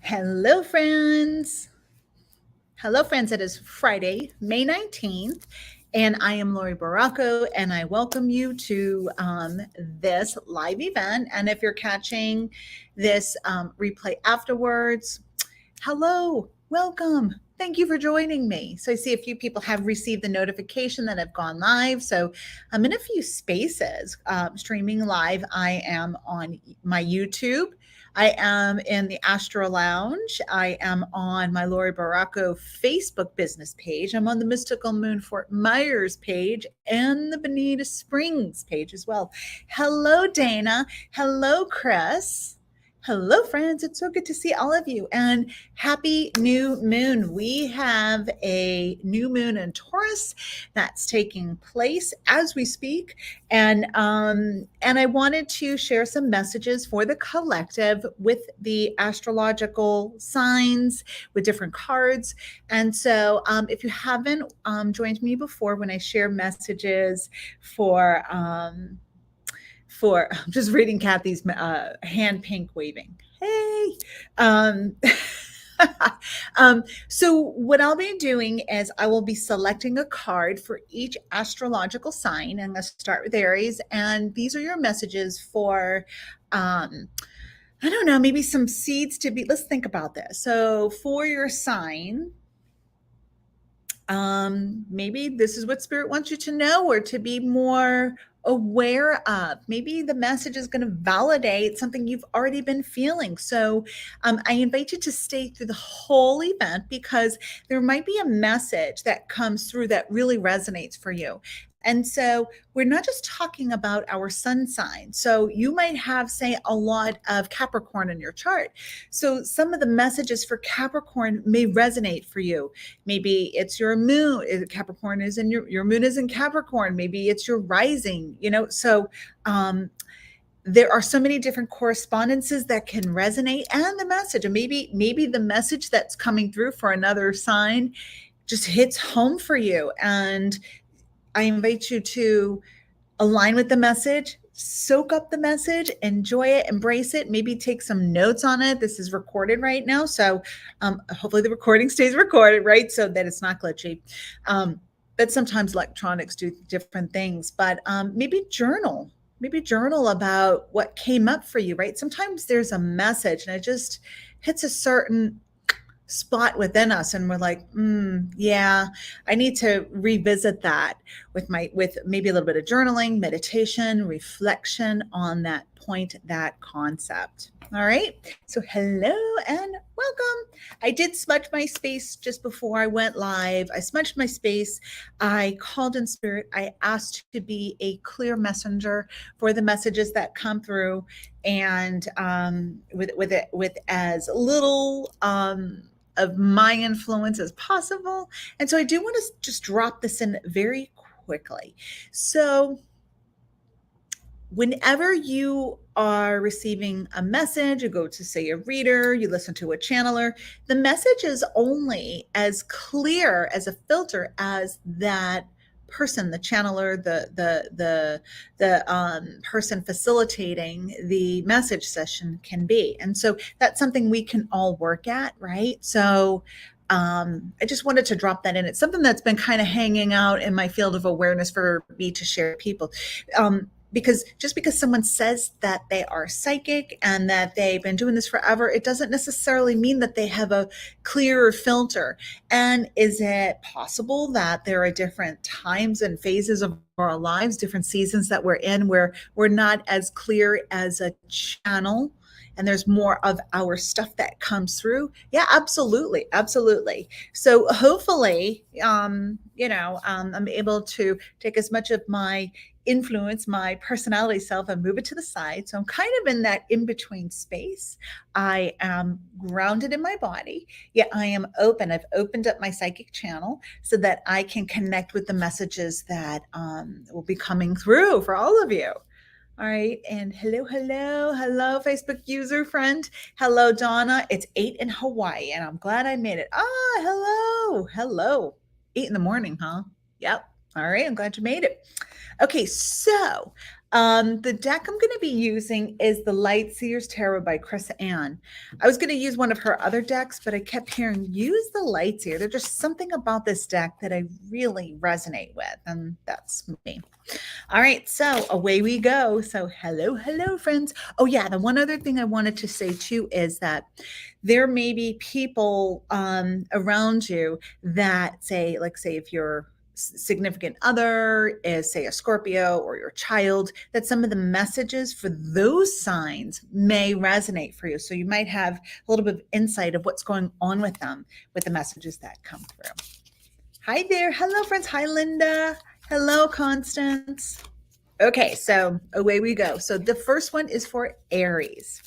Hello, friends. Hello, friends. It is Friday, May 19th, and I am Laurie Baracco, and I welcome you to this live event. And if you're catching this replay afterwards, hello, welcome. Thank you for joining me. So I see a few people have received the notification that I've gone live. So I'm in a few spaces streaming live. I am on my YouTube. I am in the Astro Lounge. I am on my Laurie Baracco Facebook business page. I'm on the Mystical Moon Fort Myers page and the Bonita Springs page as well. Hello, Dana. Hello, Chris. Hello, friends. It's so good to see all of you. And happy new moon. We have a new moon in Taurus that's taking place as we speak. And I wanted to share some messages for the collective with the astrological signs with different cards. And so if you haven't joined me before when I share messages for I'm just reading Kathy's hand pink waving. Hey. So what I'll be doing is I will be selecting a card for each astrological sign. I'm going to start with Aries, and these are your messages for I don't know, maybe some seeds to be. Let's think about this. So for your sign, maybe this is what spirit wants you to know or to be more aware of. Maybe the message is going to validate something you've already been feeling. So I invite you to stay through the whole event because there might be a message that comes through that really resonates for you. And so we're not just talking about our sun sign. So you might have, say, a lot of Capricorn in your chart. So some of the messages for Capricorn may resonate for you. Maybe it's your moon. Capricorn is in your moon is in Capricorn. Maybe it's your rising, So there are so many different correspondences that can resonate, and the message, and maybe the message that's coming through for another sign just hits home for you. And I invite you to align with the message, soak up the message, enjoy it, embrace it, maybe take some notes on it. This is recorded right now. So hopefully the recording stays recorded, right? So that it's not glitchy. But sometimes electronics do different things, but maybe journal about what came up for you, right? Sometimes there's a message and it just hits a certain spot within us and we're like, yeah, I need to revisit that with maybe a little bit of journaling, meditation, reflection on that point, that concept. All right. So hello and welcome. I did smudge my space just before I went live. I smudged my space. I called in spirit. I asked to be a clear messenger for the messages that come through, and with as little of my influence as possible. And so I do want to just drop this in very quickly. So whenever you are receiving a message, you go to, say, a reader, you listen to a channeler, the message is only as clear as a filter as that person, the channeler, the person facilitating the message session can be. And so that's something we can all work at, right? So I just wanted to drop that in. It's something that's been kind of hanging out in my field of awareness for me to share with people. Because just because someone says that they are psychic and that they've been doing this forever, it doesn't necessarily mean that they have a clearer filter. And is it possible that there are different times and phases of our lives, different seasons that we're in, where we're not as clear as a channel and there's more of our stuff that comes through? Yeah, absolutely. Absolutely. So hopefully, I'm able to take as much of my influence, my personality self, and move it to the side. So I'm kind of in that in-between space. I am grounded in my body, yet I am open. I've opened up my psychic channel so that I can connect with the messages that will be coming through for all of you. All right. And hello, Facebook user friend. Hello, Donna. It's 8 in Hawaii, and I'm glad I made it. Hello. 8 in the morning, huh? Yep. All right. I'm glad you made it. Okay. So The deck I'm going to be using is the Light Seers Tarot by Chris Ann. I was going to use one of her other decks, but I kept hearing use the Light Seer. There's just something about this deck that I really resonate with, and that's me. All right, so away we go. So hello, friends. Oh yeah, the one other thing I wanted to say too is that there may be people around you that say if your significant other is, say, a Scorpio or your child, that some of the messages for those signs may resonate for you. So you might have a little bit of insight of what's going on with them with the messages that come through. Hi there. Hello, friends. Hi, Linda. Hello, Constance. Okay, so away we go. So the first one is for Aries.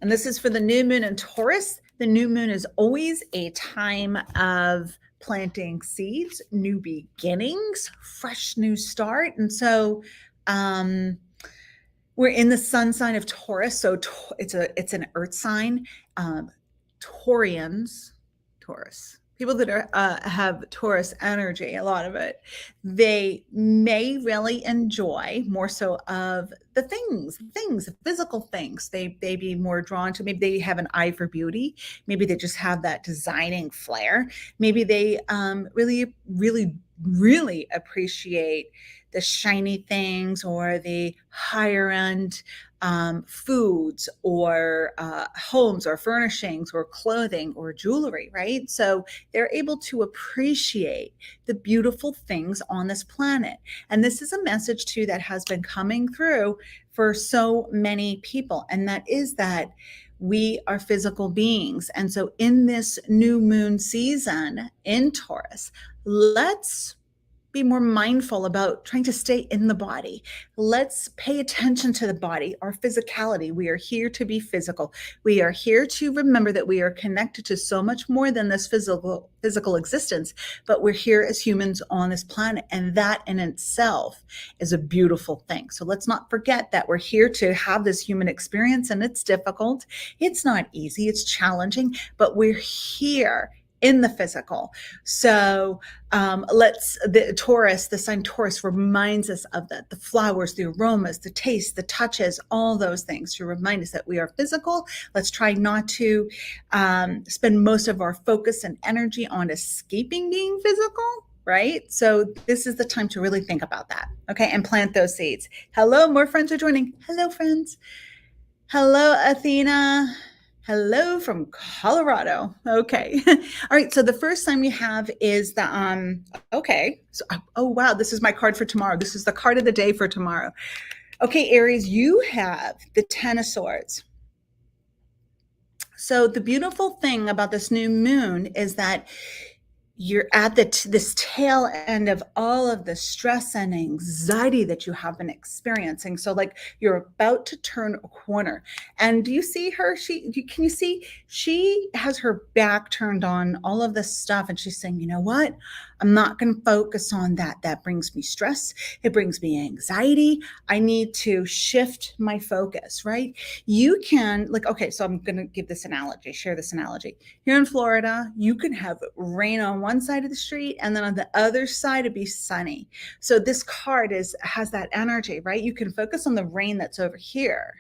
And this is for the new moon in Taurus. The new moon is always a time of planting seeds, new beginnings, fresh new start. And so we're in the sun sign of Taurus. So it's an earth sign. Taurians, Taurus. People that have Taurus energy, a lot of it, they may really enjoy more so of the things, physical things. They be more drawn to. Maybe they have an eye for beauty. Maybe they just have that designing flair. Maybe they really appreciate the shiny things or the higher end foods or homes or furnishings or clothing or jewelry, right? So they're able to appreciate the beautiful things on this planet. And this is a message too that has been coming through for so many people. And that is that we are physical beings. And so in this new moon season in Taurus, let's be more mindful about trying to stay in the body. Let's pay attention to the body, our physicality. We are here to be physical. We are here to remember that we are connected to so much more than this physical existence, but we're here as humans on this planet. And that in itself is a beautiful thing. So let's not forget that we're here to have this human experience, and it's difficult. It's not easy. It's challenging, but we're here in the physical. So the sign Taurus reminds us of that, the flowers, the aromas, the taste, the touches, all those things to remind us that we are physical. Let's try not to spend most of our focus and energy on escaping being physical, right? So this is the time to really think about that, okay, and plant those seeds. Hello, more friends are joining. Hello, friends. Hello, Athena. Hello from Colorado. Okay. All right. So the first sign we have is the, okay. So, oh, wow. This is my card for tomorrow. This is the card of the day for tomorrow. Okay, Aries, you have the Ten of Swords. So the beautiful thing about this new moon is that you're at this tail end of all of the stress and anxiety that you have been experiencing. So like you're about to turn a corner. And do you see her? Can you see she has her back turned on all of this stuff, and she's saying, you know what? I'm not going to focus on that. That brings me stress. It brings me anxiety. I need to shift my focus, right? You can okay, so I'm going to give this analogy, share this analogy. Here in Florida, you can have rain on one side of the street, and then on the other side it'd be sunny. So this card has that energy, right? You can focus on the rain that's over here,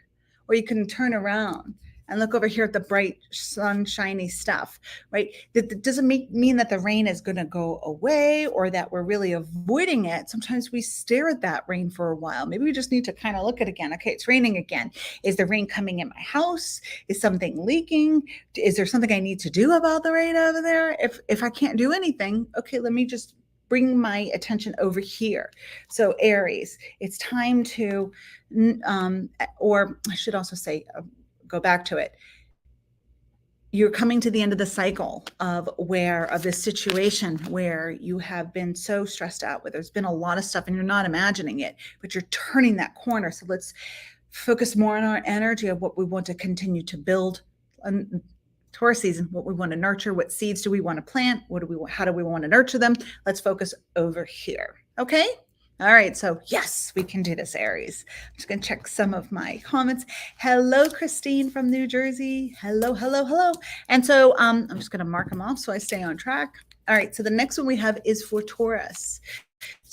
or you can turn around and look over here at the bright sunshiny stuff, right? That doesn't mean that the rain is going to go away or that we're really avoiding it. Sometimes we stare at that rain for a while. Maybe we just need to kind of look at it again. Okay, it's raining again. Is the rain coming in my house? Is something leaking? Is there something I need to do about the rain over there? If I can't do anything, okay, let me just bring my attention over here. So Aries, it's time to, or I should also say, go back to it. You're coming to the end of the cycle of this situation where you have been so stressed out, where there's been a lot of stuff and you're not imagining it, but you're turning that corner. So let's focus more on our energy of what we want to continue to build on Taurus season, what we want to nurture, what seeds do we want to plant, how do we want to nurture them? Let's focus over here. Okay. All right, so yes, we can do this, Aries. I'm just going to check some of my comments. Hello, Christine from New Jersey. Hello. And so I'm just going to mark them off so I stay on track. All right, so the next one we have is for Taurus.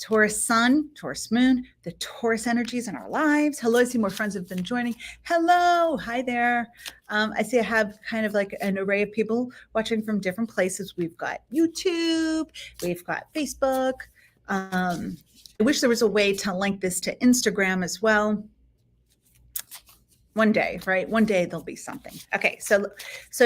Taurus sun, Taurus moon, the Taurus energies in our lives. Hello, I see more friends have been joining. Hello, hi there. I see I have kind of like an array of people watching from different places. We've got YouTube, we've got Facebook. I wish there was a way to link this to Instagram as well. One day, right? One day there'll be something. Okay, so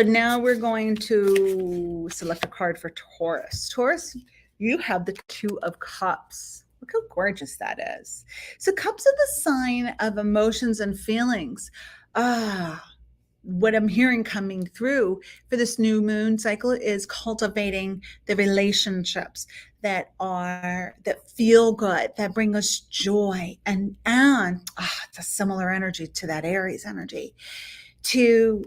now we're going to select a card for Taurus. Taurus, you have the Two of Cups. Look how gorgeous that is. So cups are the sign of emotions and feelings. What I'm hearing coming through for this new moon cycle is cultivating the relationships that feel good, that bring us joy, and it's a similar energy to that Aries energy, to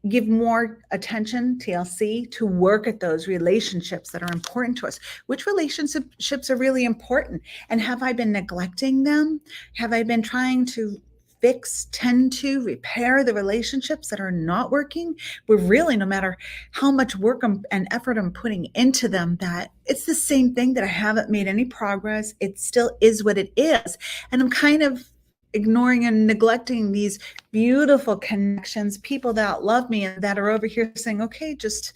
give more attention, TLC, to work at those relationships that are important to us. Which relationships are really important? And have I been neglecting them? Have I been trying to tend to repair the relationships that are not working? We're really, no matter how much work and effort I'm putting into them, that it's the same thing, that I haven't made any progress. It still is what it is. And I'm kind of ignoring and neglecting these beautiful connections, people that love me and that are over here saying, okay, just,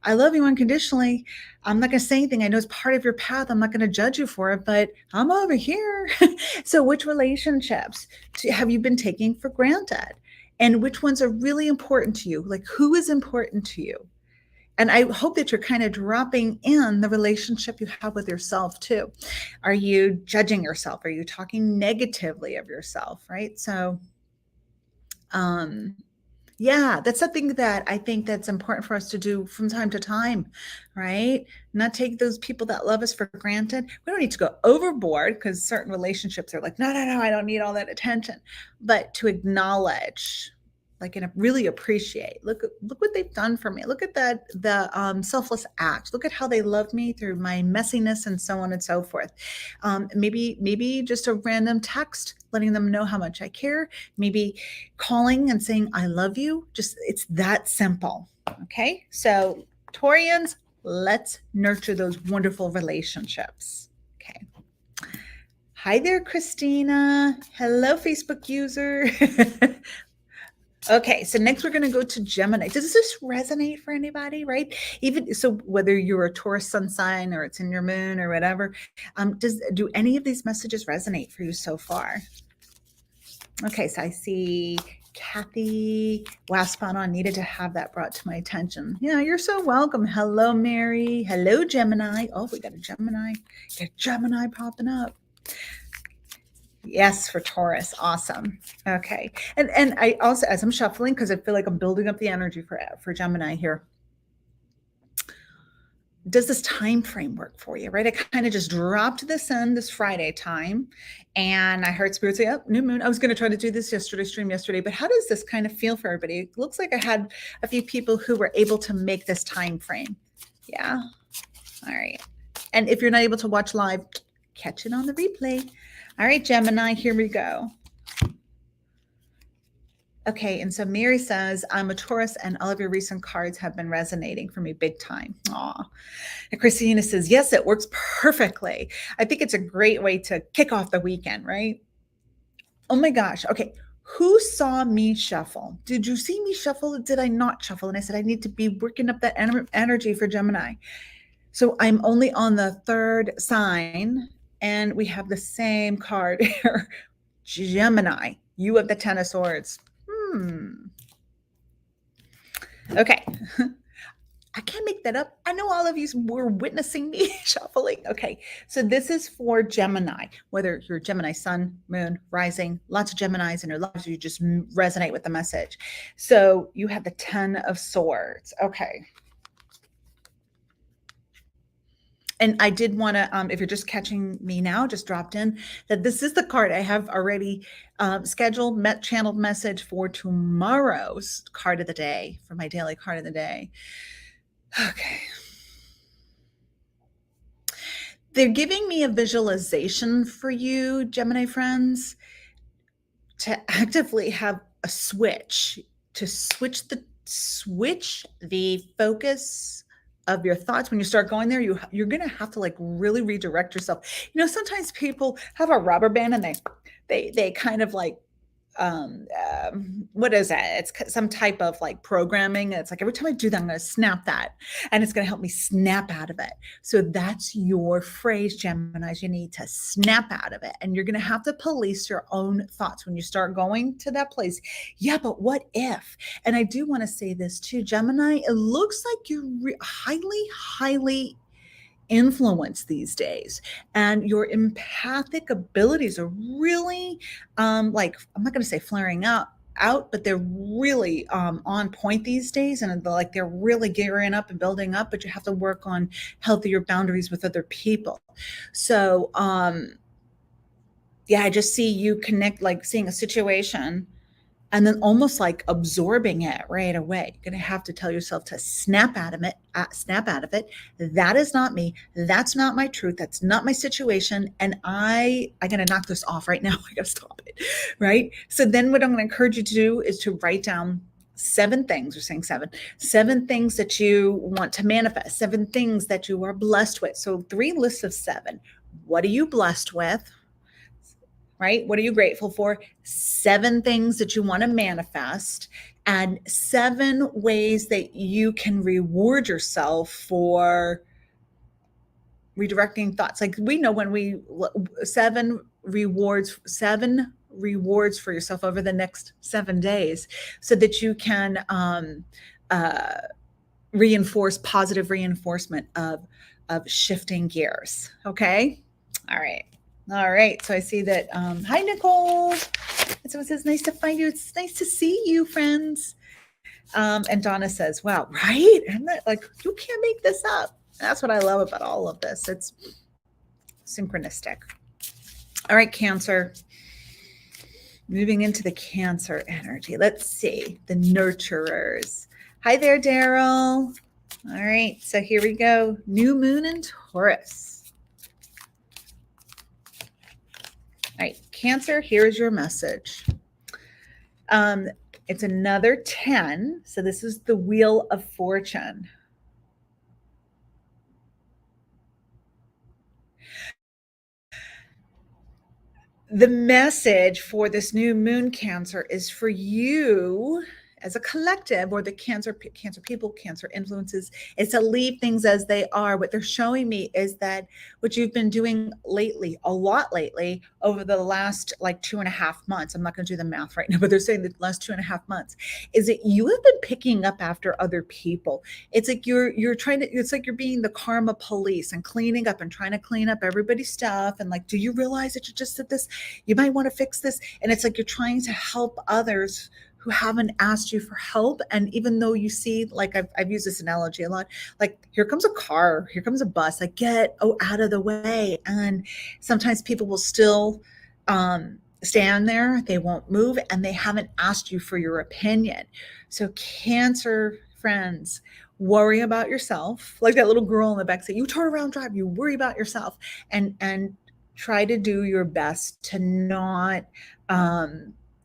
I love you unconditionally. I'm not going to say anything. I know it's part of your path. I'm not going to judge you for it, but I'm over here. So which relationships have you been taking for granted? And which ones are really important to you? Like, who is important to you? And I hope that you're kind of dropping in the relationship you have with yourself too. Are you judging yourself? Are you talking negatively of yourself? Right. So, yeah, that's something that I think that's important for us to do from time to time, right? Not take those people that love us for granted. We don't need to go overboard, because certain relationships are like, no, I don't need all that attention. But to acknowledge, like, and really appreciate, look what they've done for me. Look at the selfless act. Look at how they love me through my messiness and so on and so forth. Maybe just a random text letting them know how much I care. Maybe calling and saying, I love you. Just, it's that simple. Okay. So Taurians, let's nurture those wonderful relationships. Okay. Hi there, Christina. Hello, Facebook user. Okay, so next we're going to go to Gemini. Does this resonate for anybody, right? Even so, whether you're a Taurus sun sign or it's in your moon or whatever, do any of these messages resonate for you so far? Okay, so I see Kathy. Wow, spot on. Needed to have that brought to my attention. Yeah, you're so welcome. Hello, Mary. Hello, Gemini. Oh, we got a Gemini. Got a Gemini popping up. Yes, for Taurus. Awesome. Okay. And I also, as I'm shuffling, because I feel like I'm building up the energy for Gemini here, does this time frame work for you, right? I kind of just dropped this in this Friday time, and I heard Spirit say, oh, new moon. I was going to try to do this stream yesterday, but how does this kind of feel for everybody? It looks like I had a few people who were able to make this time frame. Yeah. All right. And if you're not able to watch live, catch it on the replay. All right, Gemini, here we go. Okay, and so Mary says, I'm a Taurus and all of your recent cards have been resonating for me big time. Aw. And Christina says, yes, it works perfectly. I think it's a great way to kick off the weekend, right? Oh my gosh. Okay. Who saw me shuffle? Did you see me shuffle? Did I not shuffle? And I said, I need to be working up that energy for Gemini. So I'm only on the third sign, and we have the same card here. Gemini, you have the Ten of Swords. Okay. I can't make that up. I know all of you were witnessing me shuffling. Okay. So this is for Gemini, whether you're Gemini sun, moon, rising, lots of Geminis in your lives, you just resonate with the message. So you have the 10 of Swords. Okay. And I did want to, if you're just catching me now, just dropped in, that this is the card I have already scheduled, channeled message for tomorrow's card of the day, for my daily card of the day. Okay. They're giving me a visualization for you, Gemini friends, to actively have a switch, to switch the focus of your thoughts, when you start going there, you're going to have to like really redirect yourself. Sometimes people have a rubber band and they kind of like what is that? It's some type of like programming. It's like every time I do that, I'm going to snap that, and it's going to help me snap out of it. So that's your phrase, Geminis. You need to snap out of it, and you're going to have to police your own thoughts when you start going to that place. Yeah, but what if? And I do want to say this too, Gemini. It looks like you're highly influence these days, and your empathic abilities are really like, I'm not going to say flaring out, but they're really on point these days, and they're really gearing up and building up, but you have to work on healthier boundaries with other people. So yeah, I just see you connect, like seeing a situation and then almost like absorbing it right away. You're going to have to tell yourself to snap out of it. That is not me. That's not my truth. That's not my situation. And I got to knock this off right now. I got to stop it. Right. So then what I'm going to encourage you to do is to write down 7 things. We're saying 7 things that you want to manifest, 7 things that you are blessed with. So 3 lists of 7. What are you blessed with? Right? What are you grateful for? 7 things that you want to manifest, and 7 ways that you can reward yourself for redirecting thoughts. Like, we know when we 7 rewards for yourself over the next 7 days, so that you can reinforce positive reinforcement of shifting gears. Okay. All right. So I see that. Hi, Nicole. So it says, nice to find you. It's nice to see you, friends. And Donna says, wow, right? And that, like, you can't make this up. That's what I love about all of this. It's synchronistic. All right, Cancer. Moving into the Cancer energy. Let's see. The nurturers. Hi there, Daryl. All right. So here we go. New moon in Taurus. All right, Cancer, here's your message. It's another 10. So this is the Wheel of Fortune. The message for this new moon, Cancer, is for you as a collective, or the Cancer people, Cancer influences, is to leave things as they are. What they're showing me is that what you've been doing lately, a lot lately, over the last like 2.5 months, I'm not going to do the math right now, but they're saying the last 2.5 months, is that you have been picking up after other people. It's like you're trying to, it's like you're being the karma police and cleaning up and trying to clean up everybody's stuff. And like, do you realize that you just did this? You might want to fix this. And it's like you're trying to help others who haven't asked you for help. And even though you see, like I've used this analogy a lot, like here comes a car, here comes a bus, like get out of the way. And sometimes people will still stand there, they won't move, and they haven't asked you for your opinion. So Cancer friends, worry about yourself. Like that little girl in the back say, you turn around, drive, you worry about yourself, and try to do your best to not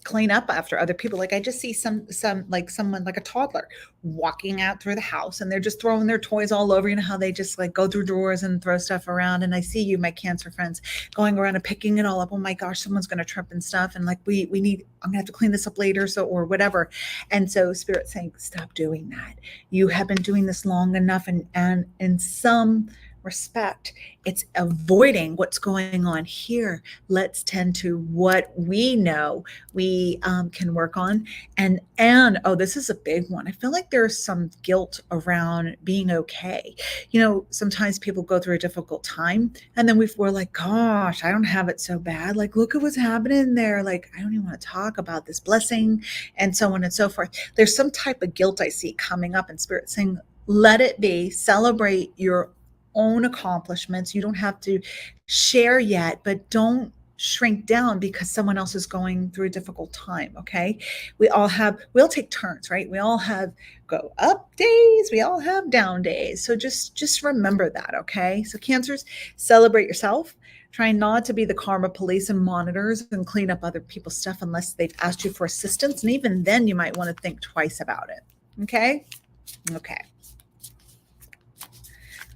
clean up after other people. Like I just see some like someone like a toddler walking out through the house and they're just throwing their toys all over. You know how they just like go through drawers and throw stuff around. And I see you, my Cancer friends, going around and picking it all up. Oh my gosh, someone's going to trip and stuff. And like we need, I'm gonna have to clean this up later. So, or whatever. And so Spirit's saying, stop doing that. You have been doing this long enough, and in some respect, it's avoiding what's going on here. Let's tend to what we know we can work on. And oh, this is a big one. I feel like there's some guilt around being okay. You know, sometimes people go through a difficult time and then we're like, gosh, I don't have it so bad. Like, look at what's happening there. Like, I don't even want to talk about this blessing, and so on and so forth. There's some type of guilt I see coming up, and Spirit saying, let it be. Celebrate your own accomplishments. You don't have to share yet, but don't shrink down because someone else is going through a difficult time. Okay. We'll take turns, right? We all have go up days. We all have down days. So just remember that. Okay. So Cancers, celebrate yourself. Try not to be the karma police and monitors and clean up other people's stuff unless they've asked you for assistance. And even then you might want to think twice about it. Okay. Okay.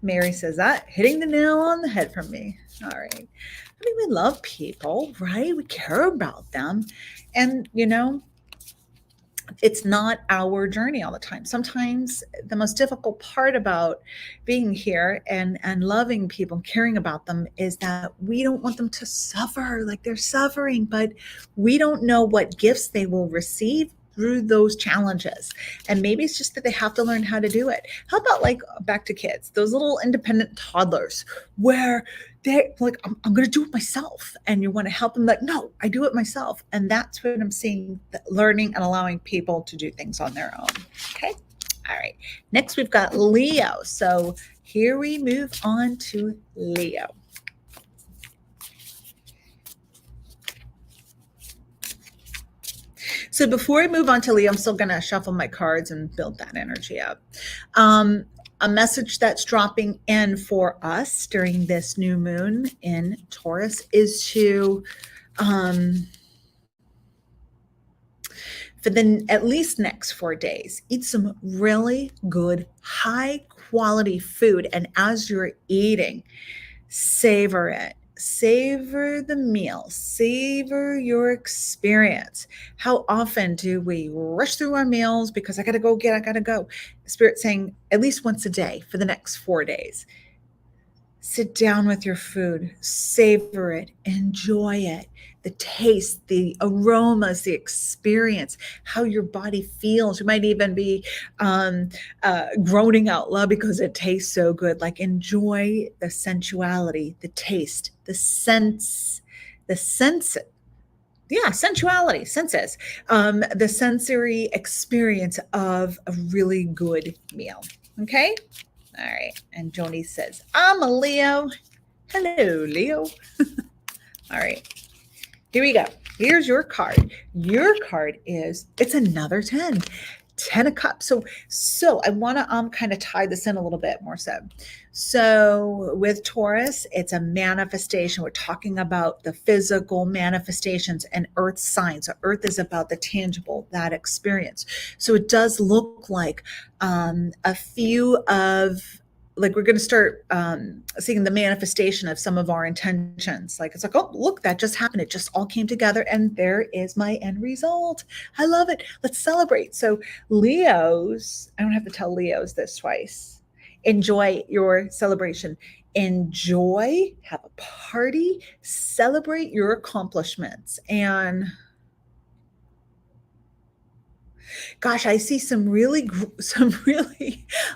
Mary says that, hitting the nail on the head for me. All right. I mean, we love people, right? We care about them. And, it's not our journey all the time. Sometimes the most difficult part about being here and loving people, caring about them, is that we don't want them to suffer like they're suffering, but we don't know what gifts they will receive through those challenges. And maybe it's just that they have to learn how to do it. How about, like, back to kids, those little independent toddlers where they're like, I'm going to do it myself. And you want to help them, like, no, I do it myself. And that's what I'm seeing, learning and allowing people to do things on their own. Okay. All right. Next, we've got Leo. So here we move on to Leo. So before I move on to Leo, I'm still going to shuffle my cards and build that energy up. A message that's dropping in for us during this new moon in Taurus is to, for the at least next 4 days, eat some really good, high quality food. And as you're eating, savor it. Savor the meal, savor your experience. How often do we rush through our meals because I gotta go? Spirit saying at least once a day for the next 4 days. Sit down with your food, savor it, enjoy it. The taste, the aromas, the experience, how your body feels. You might even be groaning out loud because it tastes so good. Like, enjoy the sensuality, the taste, the sense, sensuality, senses, the sensory experience of a really good meal. Okay. All right. And Joni says, I'm a Leo. Hello, Leo. All right. Here we go. Here's your card. Your card is, it's another 10. 10 of Cups. So I want to kind of tie this in a little bit more so. So with Taurus, it's a manifestation. We're talking about the physical manifestations and earth signs. So earth is about the tangible, that experience. So it does look like a few of, like, we're going to start seeing the manifestation of some of our intentions. Like, it's like, oh, look, that just happened. It just all came together. And there is my end result. I love it. Let's celebrate. So Leos, I don't have to tell Leos this twice. Enjoy your celebration. Enjoy, have a party, celebrate your accomplishments. And gosh, I see some really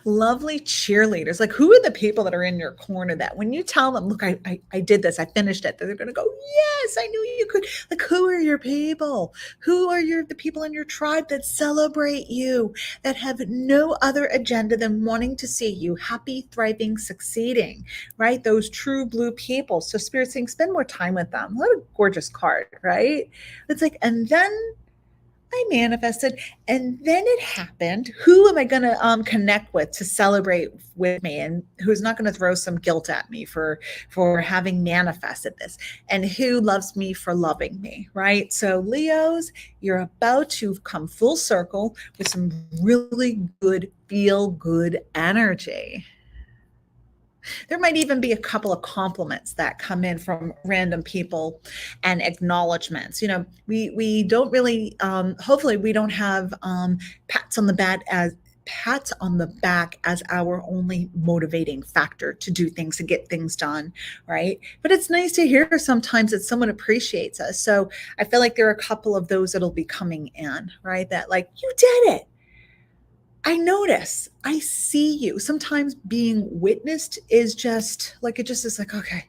lovely cheerleaders. Like, who are the people that are in your corner that when you tell them, look, I did this, I finished it, they're going to go, yes, I knew you could. Like, who are your people? Who are the people in your tribe that celebrate you, that have no other agenda than wanting to see you happy, thriving, succeeding, right? Those true blue people. So Spirit's saying, spend more time with them. What a gorgeous card, right? It's like, and then I manifested, and then it happened. Who am I going to connect with to celebrate with me, and who's not going to throw some guilt at me for having manifested this, and who loves me for loving me, right? So Leos, you're about to come full circle with some really good, feel good energy. There might even be a couple of compliments that come in from random people and acknowledgments. We don't really, hopefully we don't have pats on the back as our only motivating factor to do things, to get things done, right? But it's nice to hear sometimes that someone appreciates us. So I feel like there are a couple of those that'll be coming in, right? That, like, you did it. I notice, I see you. Sometimes being witnessed is just like, it just is like, okay,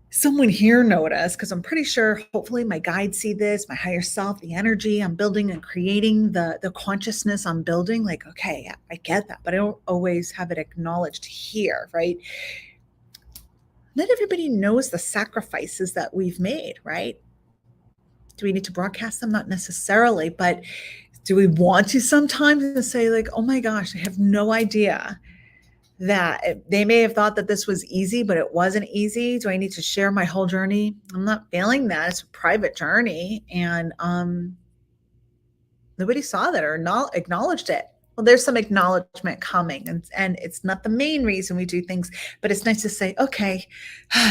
someone here noticed, because I'm pretty sure, hopefully my guides see this, my higher self, the energy I'm building and creating, the consciousness I'm building. Like, okay, I get that, but I don't always have it acknowledged here, right? Not everybody knows the sacrifices that we've made, right? Do we need to broadcast them? Not necessarily, but do we want to sometimes say, like, oh my gosh, I have no idea that they may have thought that this was easy, but it wasn't easy. Do I need to share my whole journey? I'm not feeling that. It's a private journey, and nobody saw that or not acknowledged it. well, there's some acknowledgement coming, and it's not the main reason we do things, but it's nice to say, okay,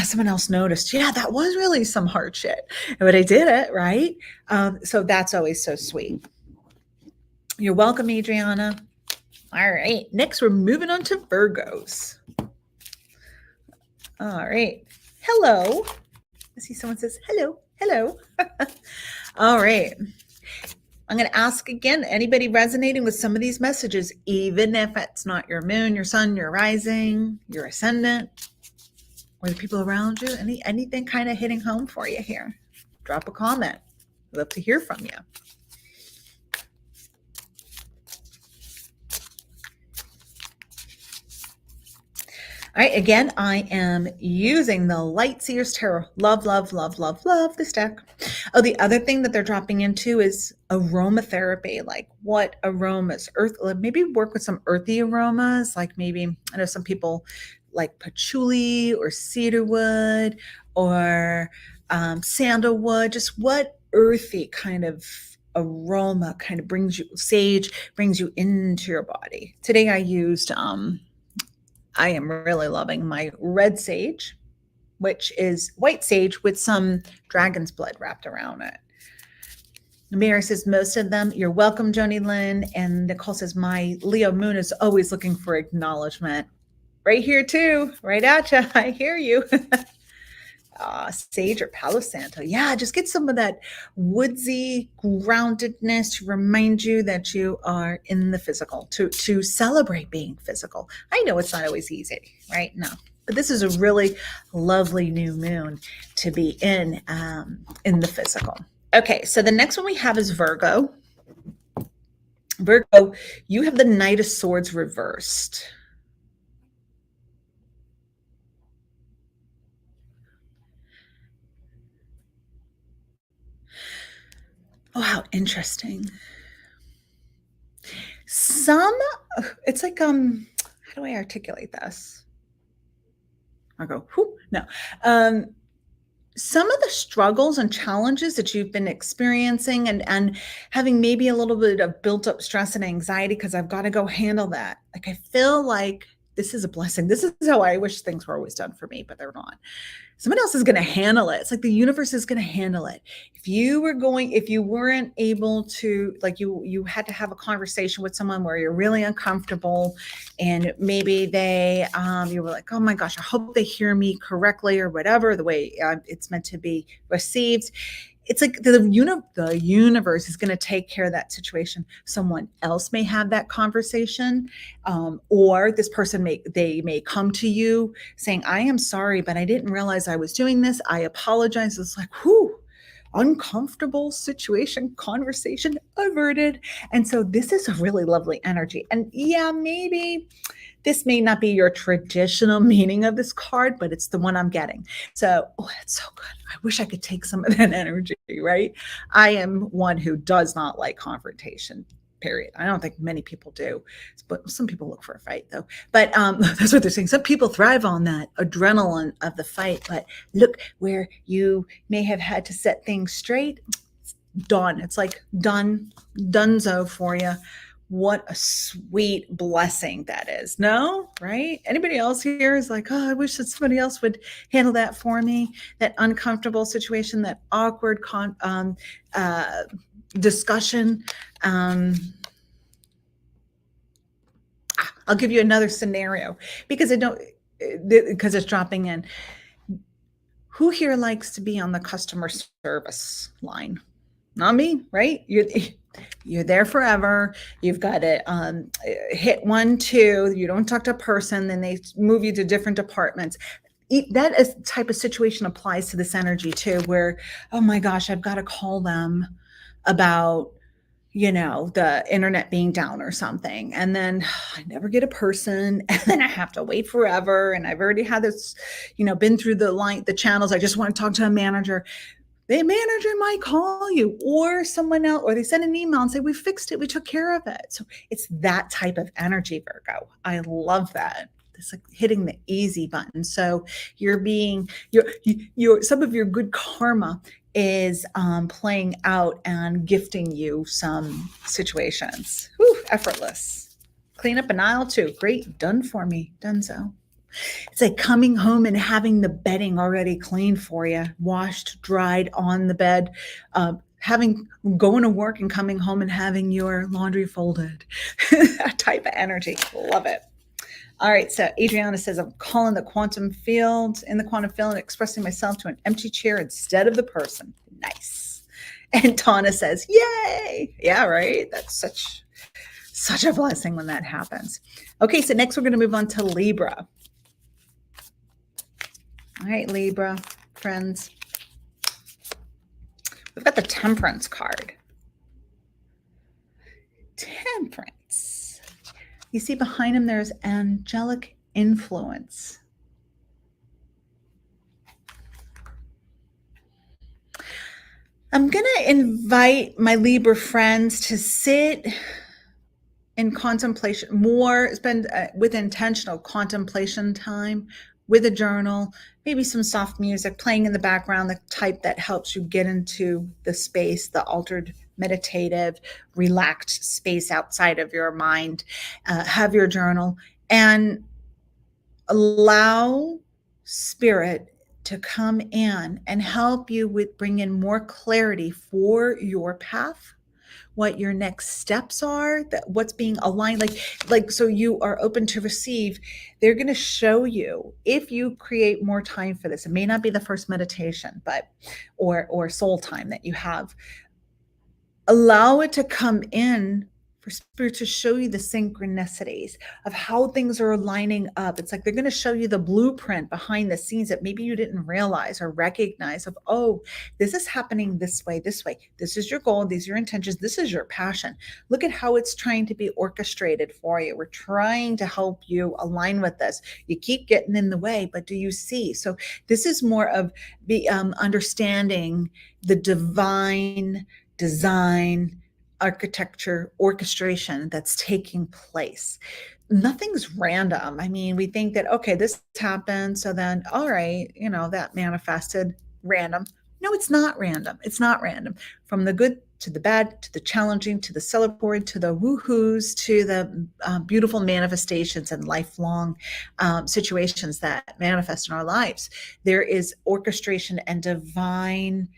someone else noticed. Yeah, that was really some hard shit, but I did it, right? So that's always so sweet. You're welcome, Adriana. All right, next we're moving on to Virgos. All right, hello. I see someone says, hello, hello. All right. I'm going to ask again, anybody resonating with some of these messages, even if it's not your moon, your sun, your rising, your ascendant, or the people around you, anything kind of hitting home for you here, drop a comment. I'd love to hear from you. All right, again, I am using the Light Seers Tarot. Love, love, love, love, love this deck. Oh, the other thing that they're dropping into is aromatherapy. Like what aromas? Earth, maybe work with some earthy aromas. Like maybe, I know some people like patchouli or cedarwood or sandalwood. Just what earthy kind of aroma kind of brings you, sage brings you into your body. Today I used I am really loving my red sage, which is white sage with some dragon's blood wrapped around it. Mary says, most of them, you're welcome, Joni Lynn. And Nicole says, my Leo moon is always looking for acknowledgement. Right here too, right at you. I hear you. Sage or Palo Santo. Yeah, just get some of that woodsy groundedness to remind you that you are in the physical, to celebrate being physical. I know it's not always easy, right? No, but this is a really lovely new moon to be in the physical. Okay, so the next one we have is Virgo. Virgo, you have the Knight of Swords reversed. Oh, how interesting. It's like, how do I articulate this? I'll go, whoo, no. Some of the struggles and challenges that you've been experiencing and having maybe a little bit of built up stress and anxiety because I've got to go handle that. Like, I feel like this is a blessing. This is how I wish things were always done for me, but they're not. Someone else is going to handle it. It's like the universe is going to handle it. If you weren't able to, like you had to have a conversation with someone where you're really uncomfortable and maybe you were like, oh my gosh, I hope they hear me correctly or whatever, the way it's meant to be received. It's like the universe is going to take care of that situation. Someone else may have that conversation, or this person may come to you saying, I am sorry, but I didn't realize I was doing this. I apologize. It's like, whew, uncomfortable situation, conversation averted. And so this is a really lovely energy. And yeah, maybe this may not be your traditional meaning of this card, but it's the one I'm getting. So, it's so good. I wish I could take some of that energy, right? I am one who does not like confrontation, period. I don't think many people do, but some people look for a fight though. But that's what they're saying. Some people thrive on that adrenaline of the fight, but look where you may have had to set things straight. It's done. It's like donezo for you. What a sweet blessing that is. No, right? Anybody else here is like, oh, I wish that somebody else would handle that for me. That uncomfortable situation, that awkward discussion. I'll give you another scenario because it's dropping in. Who here likes to be on the customer service line? Not me, right? You're there forever. You've got to hit 1, 2. You don't talk to a person, then they move you to different departments. That type of situation applies to this energy too, where, oh my gosh, I've got to call them about, the internet being down or something. And then I never get a person, and then I have to wait forever. And I've already had this, been through the channels. I just want to talk to a manager. The manager might call you or someone else, or they send an email and say, we fixed it. We took care of it. So it's that type of energy, Virgo. I love that. It's like hitting the easy button. So some of your good karma is playing out and gifting you some situations. Whew, effortless. Clean up an aisle too. Great. Done for me. Done so. It's like coming home and having the bedding already cleaned for you, washed, dried on the bed, having going to work and coming home and having your laundry folded. That type of energy. Love it. All right, so Adriana says, I'm calling the quantum field, in the quantum field, and expressing myself to an empty chair instead of the person. Nice. And Donna says, yay. Yeah, right. That's such a blessing when that happens. Okay, so next we're going to move on to Libra. All right, Libra, friends. We've got the Temperance card. Temperance. You see behind him there's angelic influence. I'm going to invite my Libra friends to sit in contemplation, more spend with intentional contemplation time, with a journal, maybe some soft music playing in the background, the type that helps you get into the space, the altered, meditative, relaxed space outside of your mind. Have your journal and allow spirit to come in and help you with bring in more clarity for your path, what your next steps are, that what's being aligned, like so you are open to receive. They're going to show you, if you create more time for this, it may not be the first meditation, but or soul time that you have, allow it to come in for spirit to show you the synchronicities of how things are lining up. It's like they're going to show you the blueprint behind the scenes that maybe you didn't realize or recognize of, oh, this is happening this way, this way. This is your goal. These are your intentions. This is your passion. Look at how it's trying to be orchestrated for you. We're trying to help you align with this. You keep getting in the way, but do you see? So this is more of the understanding the divine design, architecture, orchestration that's taking place. Nothing's random. I mean, we think that, okay, this happened, so then, all right, that manifested random. No, it's not random. It's not random. From the good to the bad, to the challenging, to the celebratory, to the woohoos, to the beautiful manifestations and lifelong situations that manifest in our lives. There is orchestration and divine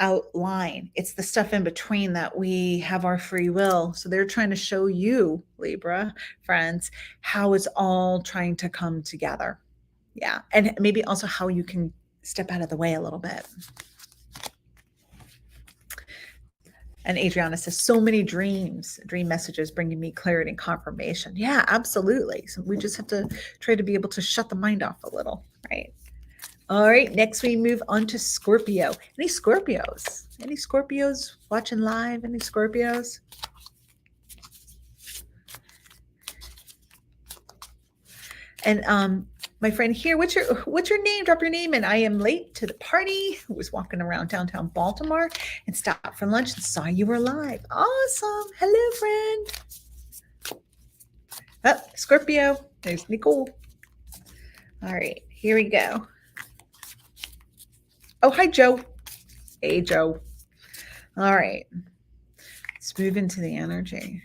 outline. It's the stuff in between that we have our free will. So they're trying to show you, Libra friends, how it's all trying to come together. Yeah. And maybe also how you can step out of the way a little bit. And Adriana says, so many dream messages bringing me clarity and confirmation. Yeah, absolutely. So we just have to try to be able to shut the mind off a little, right? All right, next we move on to Scorpio. Any Scorpios? Any Scorpios watching live? Any Scorpios? And my friend here, what's your name? Drop your name. And I am late to the party. I was walking around downtown Baltimore and stopped for lunch and saw you were live. Awesome. Hello, friend. Oh, Scorpio. There's Nicole. All right, here we go. Oh, hi, Joe. Hey, Joe. All right. Let's move into the energy.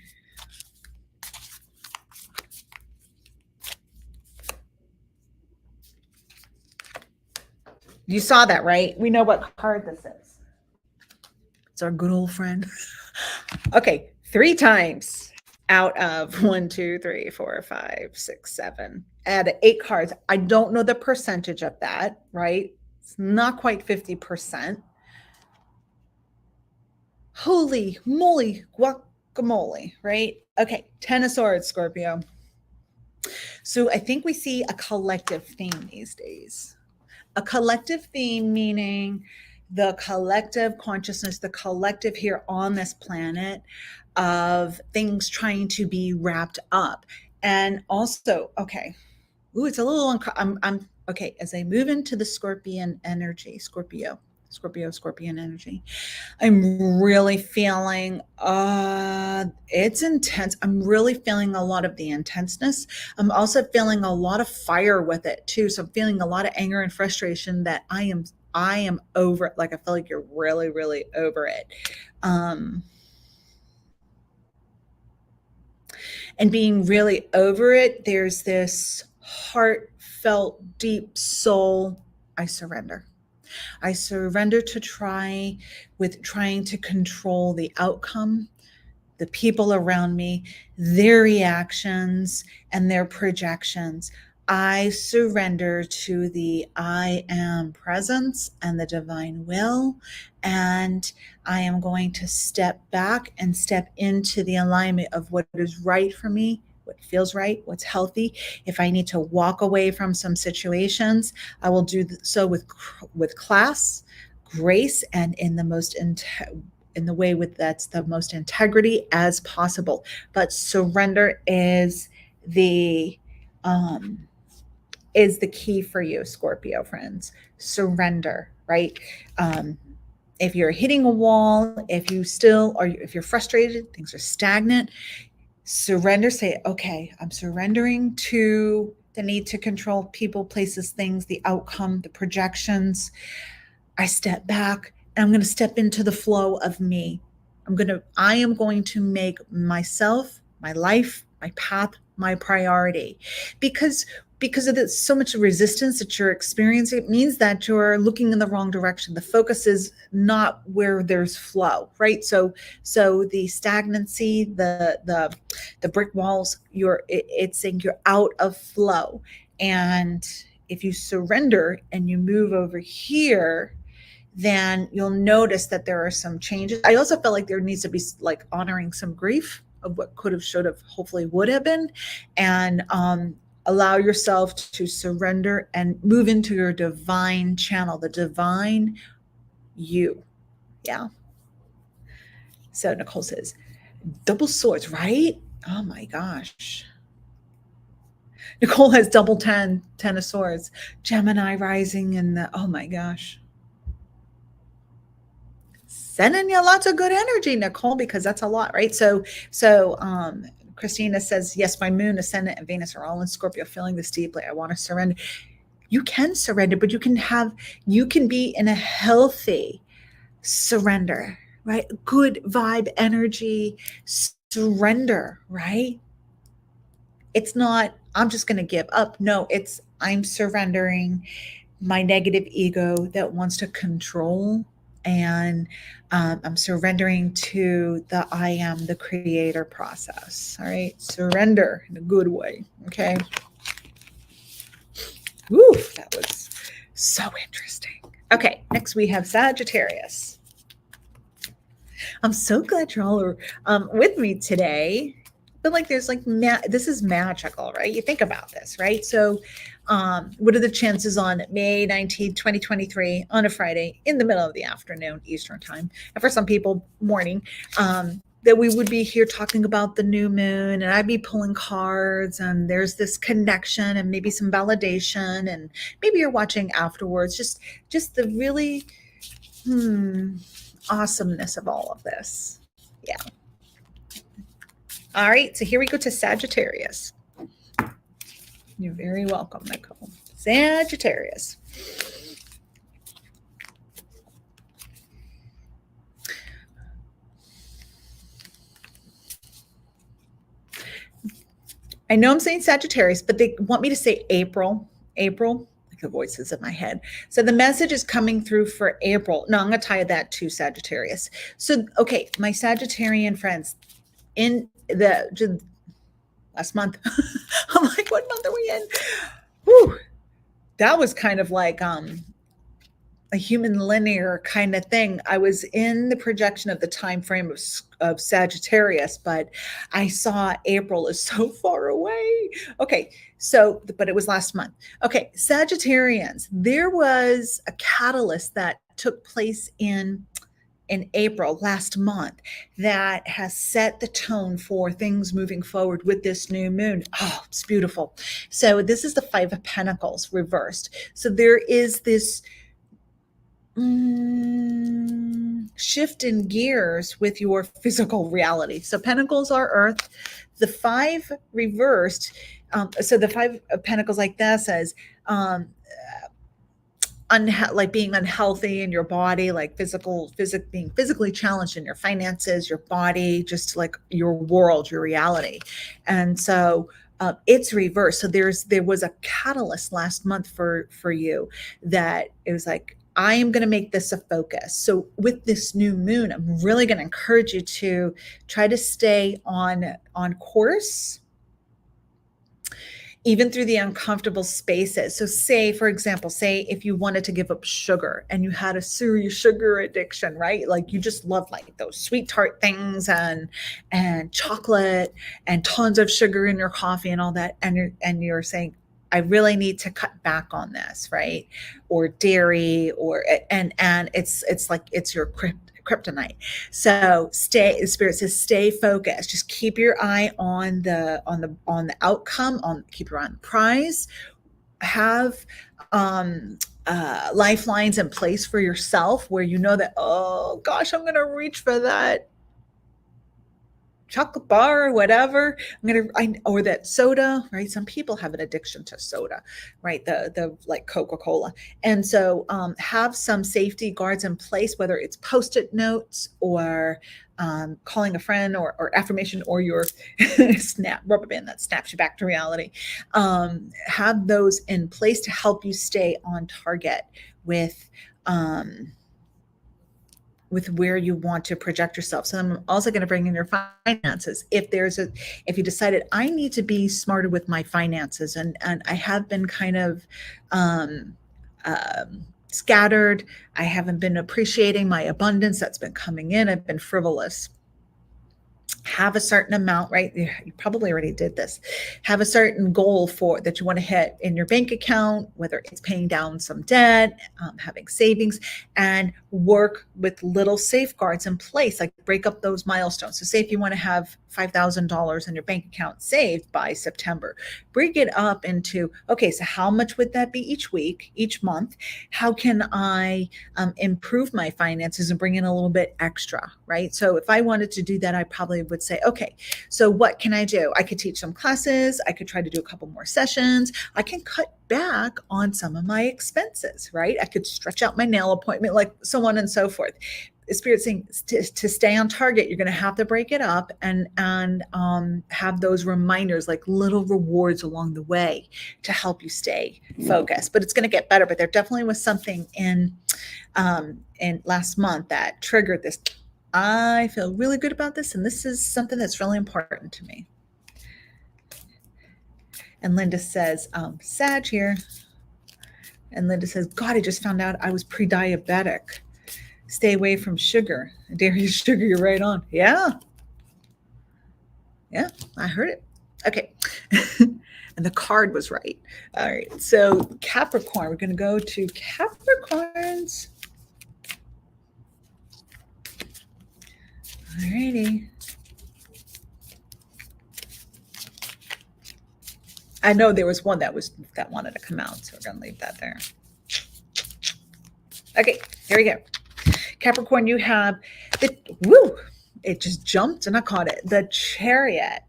You saw that, right? We know what card this is. It's our good old friend. Okay, 3 times out of 1, 2, 3, 4, 5, 6, 7. Out of 8 cards. I don't know the percentage of that, right? It's not quite 50%. Holy moly, guacamole, right? Okay, 10 of Swords, Scorpio. So I think we see a collective theme these days. A collective theme meaning the collective consciousness, the collective here on this planet of things trying to be wrapped up. And also, okay, ooh, it's a little I'm okay, as I move into the Scorpion energy, Scorpion energy, I'm really feeling it's intense. I'm really feeling a lot of the intenseness. I'm also feeling a lot of fire with it too. So I'm feeling a lot of anger and frustration that I am over it. Like I feel like you're really, really over it. and being really over it, there's this heartfelt, deep soul. I surrender. I surrender to trying to control the outcome, the people around me, their reactions, and their projections. I surrender to the I am presence and the divine will. And I am going to step back and step into the alignment of what is right for me, what feels right, what's healthy. If I need to walk away from some situations, I will do so with class, grace, and in the most in the way with that's the most integrity as possible. But surrender um, is the key for you, Scorpio friends. Surrender, right? If you're hitting a wall, if you're frustrated, things are stagnant, surrender. Say, okay, I'm surrendering to the need to control people, places, things, the outcome, the projections. I step back and I'm going to step into the flow of me. I am going to make myself, my life, my path, my priority. Because of so much resistance that you're experiencing, it means that you're looking in the wrong direction. The focus is not where there's flow, right? So the stagnancy, the brick walls, it's saying you're out of flow. And if you surrender and you move over here, then you'll notice that there are some changes. I also felt like there needs to be like honoring some grief of what could have, should have, hopefully would have been, and allow yourself to surrender and move into your divine channel, the divine you. Yeah. So Nicole says, double swords, right? Oh my gosh. Nicole has double 10 of swords, Gemini rising, and oh my gosh. Sending you lots of good energy, Nicole, because that's a lot, right? So Christina says, yes, my moon, ascendant, and Venus are all in Scorpio, feeling this deeply. I want to surrender. You can surrender, but you can be in a healthy surrender, right? Good vibe energy, surrender, right? It's not, I'm just going to give up. No, it's, I'm surrendering my negative ego that wants to control, and I'm surrendering to the I am the creator process. All right. Surrender in a good way. Okay. Woo, that was so interesting. Okay. Next we have Sagittarius. I'm so glad you're all with me today. But like there's like this is magical, right? You think about this, right? So what are the chances on May 19th, 2023 on a Friday in the middle of the afternoon Eastern time, and for some people morning, that we would be here talking about the new moon, and I'd be pulling cards, and there's this connection and maybe some validation, and maybe you're watching afterwards, just the really awesomeness of all of this. Yeah. All right, so here we go to Sagittarius. You're very welcome, Nicole. Sagittarius. I know I'm saying Sagittarius, but they want me to say April. April, like the voices in my head. So the message is coming through for April. No, I'm going to tie that to Sagittarius. So, okay, my Sagittarian friends, in the last month, I'm like, what month are we in? Whew, that was kind of like a human linear kind of thing. I was in the projection of the time frame of Sagittarius, but I saw April is so far away. Okay, so, but it was last month. Okay, Sagittarians, there was a catalyst that took place in April last month that has set the tone for things moving forward with this new moon. Oh, it's beautiful. So this is the Five of Pentacles reversed. So there is this shift in gears with your physical reality. So Pentacles are Earth. The Five reversed. So the Five of Pentacles like that says, like being unhealthy in your body, like being physically challenged in your finances, your body, just like your world, your reality. And so it's reversed. So there was a catalyst last month for you, that it was like, I am going to make this a focus. So with this new moon, I'm really going to encourage you to try to stay on course, even through the uncomfortable spaces. So say, for example, say if you wanted to give up sugar and you had a serious sugar addiction, right? Like you just love like those sweet tart things and chocolate and tons of sugar in your coffee and all that. And you're saying, I really need to cut back on this, right? Or dairy, or and it's like it's your kryptonite. So the spirit says stay focused. Just keep your eye on the outcome, keep your eye on the prize. Have lifelines in place for yourself where you know that, oh gosh, I'm gonna reach for that chocolate bar or whatever. Or that soda, right? Some people have an addiction to soda, right? The like Coca-Cola. And so have some safety guards in place, whether it's post-it notes or calling a friend, or affirmation, or your rubber band that snaps you back to reality. Have those in place to help you stay on target with where you want to project yourself. So I'm also going to bring in your finances. If you decided I need to be smarter with my finances, and I have been kind of scattered, I haven't been appreciating my abundance that's been coming in, I've been frivolous. Have a certain amount, right? You probably already did this. Have a certain goal that you want to hit in your bank account, whether it's paying down some debt, having savings, and work with little safeguards in place, like break up those milestones. So say if you want to have $5,000 in your bank account saved by September, break it up into, okay, so how much would that be each week, each month? How can I improve my finances and bring in a little bit extra, right? So if I wanted to do that, I probably would say, okay, so what can I do? I could teach some classes. I could try to do a couple more sessions. I can cut back on some of my expenses, right? I could stretch out my nail appointment, like so on and so forth. The spirit saying to stay on target, you're going to have to break it up and have those reminders, like little rewards along the way to help you stay focused. But it's going to get better. But there definitely was something in last month that triggered this. I feel really good about this, and this is something that's really important to me. And Linda says, Sag here. And Linda says, God, I just found out I was pre-diabetic. Stay away from sugar. Dairy sugar, you're right on. Yeah. Yeah, I heard it. Okay. And the card was right. All right. So Capricorn, we're going to go to Capricorns. All righty. I know there was one that wanted to come out, so we're going to leave that there. Okay, here we go. Capricorn, you have it just jumped and I caught it. The Chariot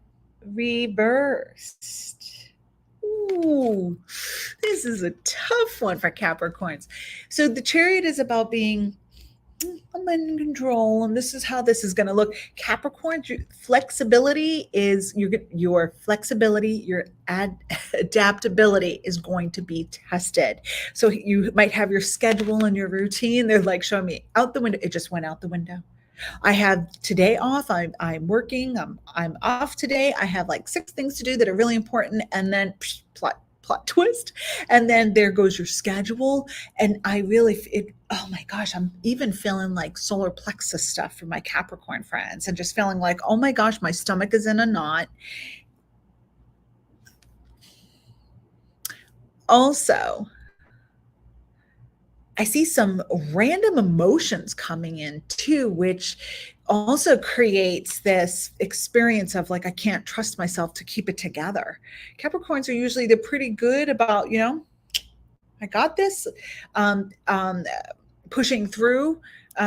reversed. Ooh, this is a tough one for Capricorns. So the Chariot is about being, I'm in control, and this is how this is going to look. Capricorn, flexibility is your flexibility, your adaptability is going to be tested. So you might have your schedule and your routine. They're like showing me out the window. It just went out the window. I have today off. I'm working. I'm off today. I have like 6 things to do that are really important, and then plot twist, and then there goes your schedule. And oh my gosh, I'm even feeling like solar plexus stuff for my Capricorn friends, and just feeling like, oh my gosh, my stomach is in a knot. Also, I see some random emotions coming in too, which also creates this experience of like, I can't trust myself to keep it together. Capricorns are usually, they're pretty good about, I got this, pushing through,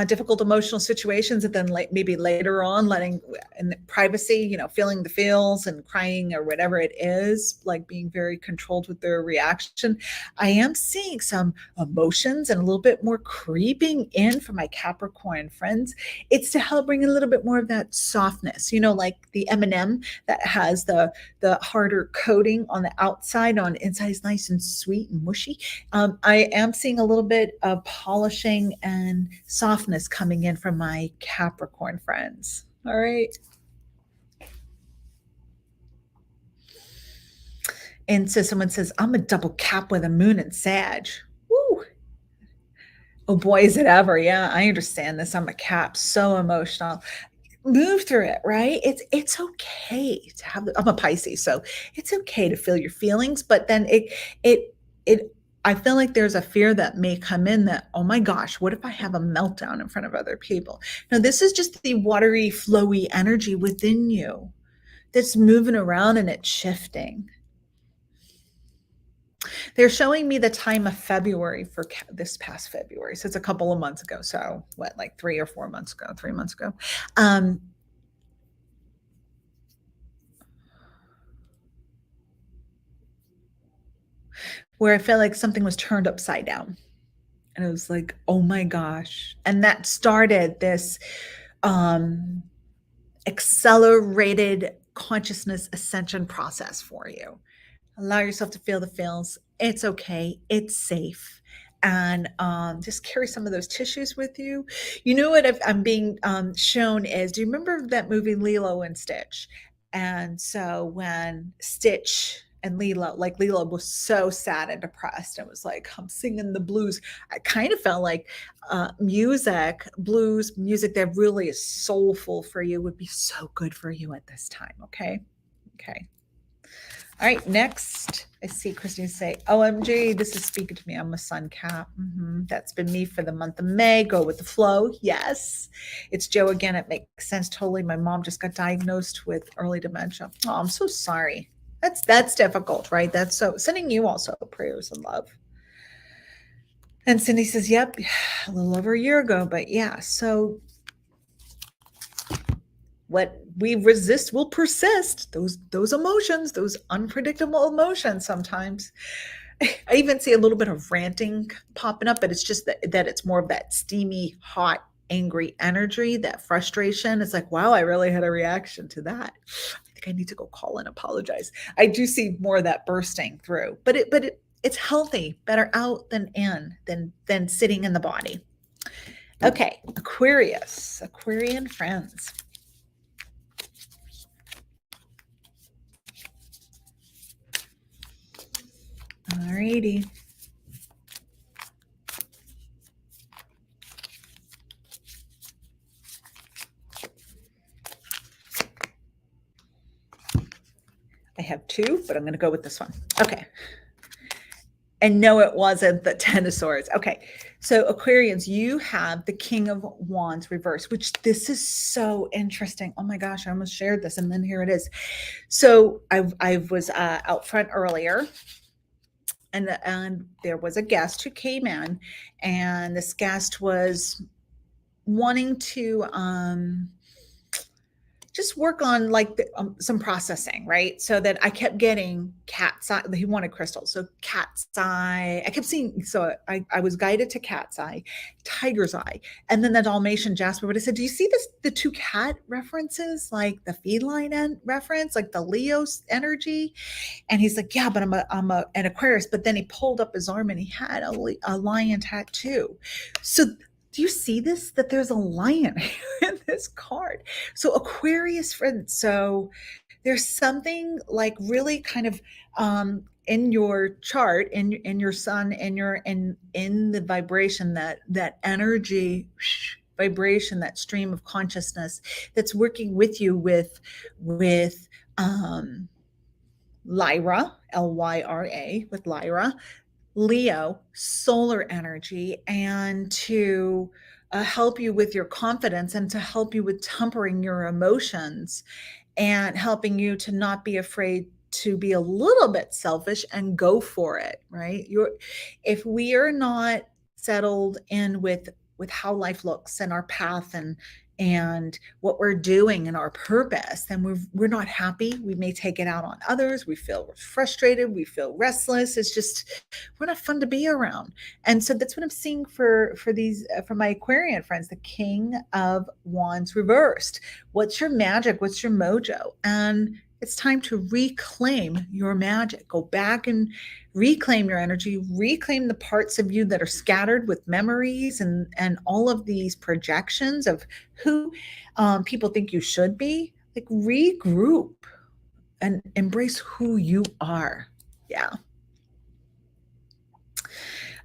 difficult emotional situations, and then maybe later on letting in the privacy, feeling the feels and crying or whatever it is, like being very controlled with their reaction. I am seeing some emotions and a little bit more creeping in for my Capricorn friends. It's to help bring a little bit more of that softness, like the M&M that has the harder coating on the outside, on the inside is nice and sweet and mushy. I am seeing a little bit of polishing and softness coming in from my Capricorn friends. All right. And so someone says, I'm a double Cap with a moon and Sag. Woo. Oh boy, is it ever. Yeah, I understand this. I'm a Cap, so emotional. Move through it, right? It's okay to have. I'm a Pisces, so it's okay to feel your feelings, but then it I feel like there's a fear that may come in that, oh my gosh, what if I have a meltdown in front of other people? Now, this is just the watery, flowy energy within you that's moving around and it's shifting. They're showing me the time of February for this past February. So it's a couple of months ago. So what, like 3 or 4 months ago, 3 months ago. Where I felt like something was turned upside down. And it was like, oh my gosh. And that started this accelerated consciousness ascension process for you. Allow yourself to feel the feels. It's okay. It's safe. And just carry some of those tissues with you. You know what I'm being shown is, do you remember that movie Lilo and Stitch? And so when Stitch and Lilo, like Lilo was so sad and depressed, and was like, I'm singing the blues. I kind of felt like blues music that really is soulful for you would be so good for you at this time. Okay. Okay. All right, next, I see Christine say, OMG, this is speaking to me. I'm a sun Cap. That's been me for the month of May. Go with the flow. Yes. It's Joe again. It makes sense totally. My mom just got diagnosed with early dementia. Oh, I'm so sorry. That's difficult, right? That's so, sending you also prayers and love. And Cindy says, yep, a little over a year ago, but yeah. So what we resist will persist. Those emotions, those unpredictable emotions sometimes. I even see a little bit of ranting popping up, but it's just that it's more of that steamy, hot, angry energy, that frustration. It's like, wow, I really had a reaction to that. I think I need to go call and apologize. I do see more of that bursting through, but it's healthy, better out than in, than sitting in the body. Okay, Aquarius, Aquarian friends. All righty. I have two, but I'm going to go with this one. Okay. And no, it wasn't the Ten of Swords. Okay. So Aquarians, you have the King of Wands reverse, which this is so interesting. Oh my gosh, I almost shared this, and then here it is. So I was out front earlier, and there was a guest who came in, and this guest was wanting to just work on like some processing, right? So that I kept getting cat's eye. He wanted crystals, so cat's eye. I kept seeing. So I was guided to cat's eye, tiger's eye, and then the Dalmatian jasper. But I said, do you see this? The two cat references, like the feline reference, like the Leo's energy. And he's like, yeah, but I'm an Aquarius. But then he pulled up his arm and he had a lion tattoo. So do you see this? That there's a lion in this card. So Aquarius friends. So there's something like really kind of in your chart, in your sun, in the vibration, that energy vibration, that stream of consciousness that's working with you with Lyra, Lyra, with Lyra, Leo, solar energy, and to help you with your confidence and to help you with tempering your emotions and helping you to not be afraid to be a little bit selfish and go for it, right? If we are not settled in with with how life looks and our path and what we're doing and our purpose, then we're not happy. We may take it out on others. We feel frustrated. We feel restless. It's just, we're not fun to be around. And so that's what I'm seeing for these for my Aquarian friends, the King of Wands reversed. What's your magic? What's your mojo? And it's time to reclaim your magic. Go back and reclaim your energy, reclaim the parts of you that are scattered with memories and all of these projections of who people think you should be. Like, regroup and embrace who you are. Yeah.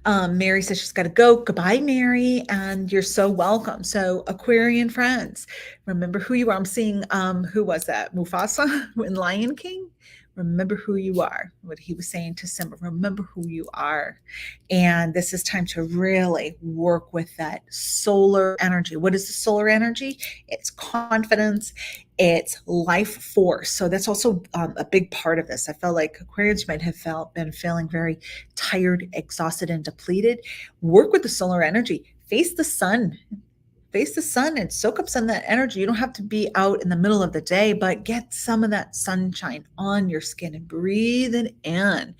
Mary says she's got to go. Goodbye, Mary, and you're so welcome. So, Aquarian friends, remember who you are. I'm seeing, who was that? Mufasa in Lion King? Remember who you are, what he was saying to Simba. Remember who you are. And this is time to really work with that solar energy. What is the solar energy? It's confidence, it's life force. So that's also a big part of this. I felt like Aquarians might have been feeling very tired, exhausted, and depleted. Work with the solar energy. Face the sun. Face the sun and soak up some of that energy. You don't have to be out in the middle of the day, but get some of that sunshine on your skin and breathe it in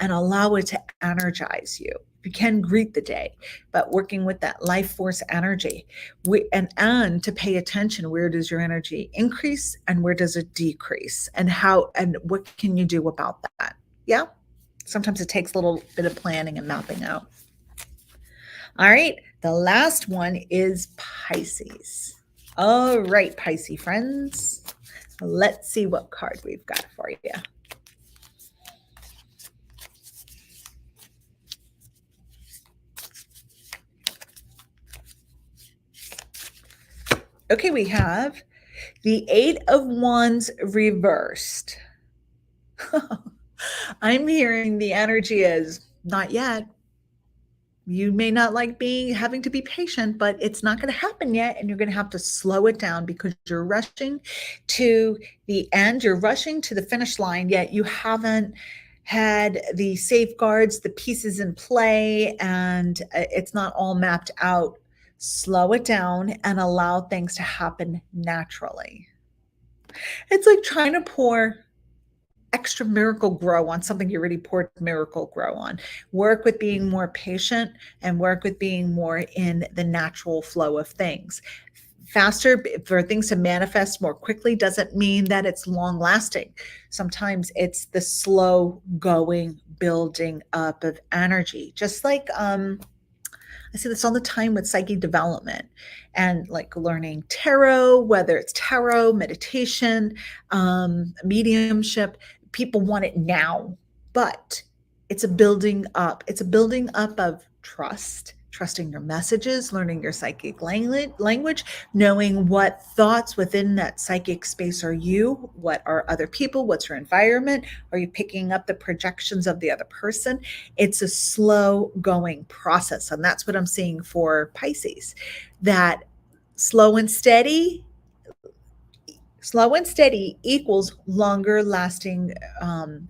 and allow it to energize you. You can greet the day, but working with that life force energy, and to pay attention, where does your energy increase and where does it decrease, and how, and what can you do about that? Yeah. Sometimes it takes a little bit of planning and mapping out. All right, the last one is Pisces. All right, Pisces friends, let's see what card we've got for you. Okay, we have the Eight of Wands reversed. I'm hearing the energy is not yet. You may not like having to be patient, but it's not going to happen yet. And you're going to have to slow it down because you're rushing to the end. You're rushing to the finish line, yet you haven't had the safeguards, the pieces in play, and it's not all mapped out. Slow it down and allow things to happen naturally. It's like trying to pour extra miracle grow on something you already poured miracle grow on. Work with being more patient and work with being more in the natural flow of things. Faster, for things to manifest more quickly doesn't mean that it's long lasting. Sometimes it's the slow going building up of energy. Just like I see this all the time with psychic development and like learning tarot, whether it's tarot, meditation, mediumship. People want it now, but it's a building up. It's a building up of trust, trusting your messages, learning your psychic language, knowing what thoughts within that psychic space are you, what are other people, what's your environment, are you picking up the projections of the other person? It's a slow going process. And that's what I'm seeing for Pisces, that slow and steady equals longer lasting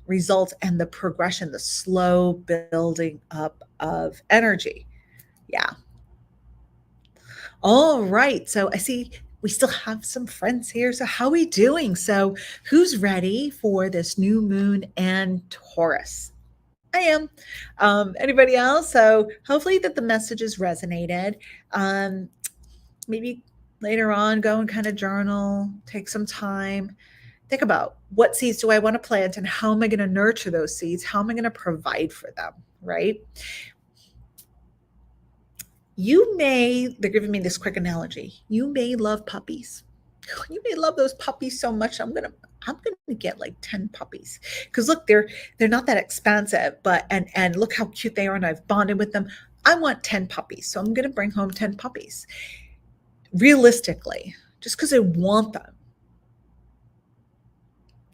results and the progression, the slow building up of energy. Yeah. All right. So I see we still have some friends here. So how are we doing? So who's ready for this new moon and Taurus? I am. Anybody else? So hopefully that the messages resonated. Maybe later on, go and kind of journal, take some time, think about what seeds do I want to plant and how am I going to nurture those seeds? How am I going to provide for them? Right? They're giving me this quick analogy. You may love puppies. You may love those puppies so much. I'm gonna get like 10 puppies because look, they're not that expensive, but and look how cute they are, and I've bonded with them. I want 10 puppies, so I'm gonna bring home 10 puppies. Realistically, just because I want them,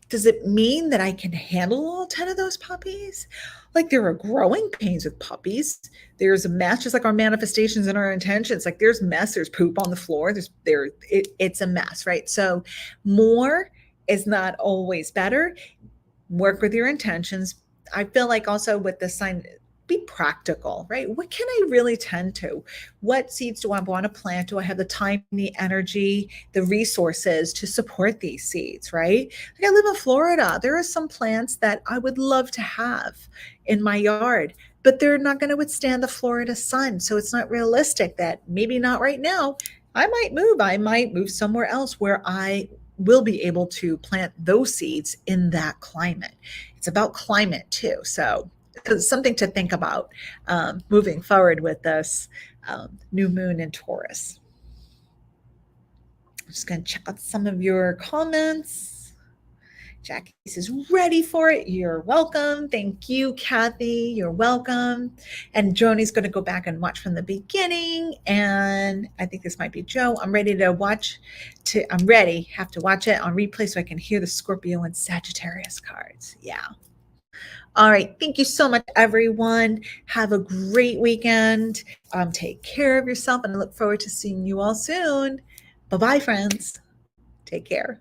does it mean that I can handle all 10 of those puppies? Like, there are growing pains with puppies. There's a mess, just like our manifestations and our intentions. Like, there's mess, there's poop on the floor. It's a mess, right? So more is not always better. Work with your intentions. I feel like also with the sign, be practical, right? What can I really tend to? What seeds do I want to plant? Do I have the time, the energy, the resources to support these seeds, right? Like I live in Florida. There are some plants that I would love to have in my yard, but they're not going to withstand the Florida sun. So it's not realistic that maybe not right now. I might move. I might move somewhere else where I will be able to plant those seeds in that climate. It's about climate too. So it's something to think about moving forward with this new moon in Taurus. I'm just going to check out some of your comments. Jackie is ready for it. You're welcome. Thank you, Kathy. You're welcome. And Joni's going to go back and watch from the beginning. And I think this might be Joe. I'm ready to watch. I'm ready. Have to watch it on replay so I can hear the Scorpio and Sagittarius cards. Yeah. All right. Thank you so much, everyone. Have a great weekend. Take care of yourself, and I look forward to seeing you all soon. Bye-bye, friends. Take care.